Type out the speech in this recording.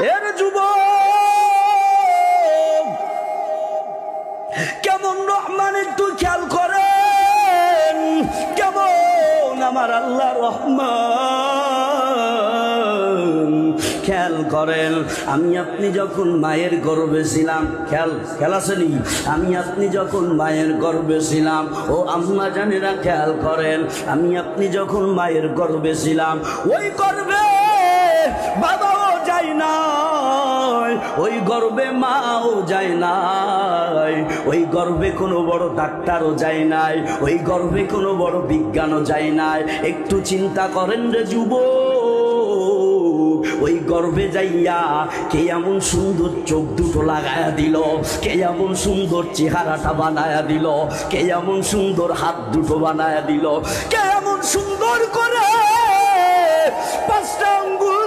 এর যুবক, কেমন রহমান একটু খেয়াল করেন, কেমন আমার আল্লাহ রহমান, খেয়াল করেন। আমি আপনি যখন মায়ের গর্ভে ছিলাম, খেয়াল আসেনি? আমি আপনি যখন মায়ের গর্ভে ছিলাম, ও আম্মা জানেরা খেয়াল করেন, আমি আপনি যখন মায়ের গর্ভে ছিলাম, ওই গর্ভে বাবাও যায় নাই, ওই গর্ভে মাও যায় নাই, ওই গর্ভে কোনো বড় ডাক্তারও যায় নাই, ওই গর্ভে কোনো বড় বিজ্ঞানও যায় নাই। একটু চিন্তা করেন রে যুবক, ওই গর্ভে যাইয়া কে এমন সুন্দর চোখ দুটো লাগায়া দিল, কে এমন সুন্দর চেহারাটা বানায়া দিল, কে এমন সুন্দর হাত দুটো বানায়া দিল, কে এমন সুন্দর করে 5টা আঙ্গুল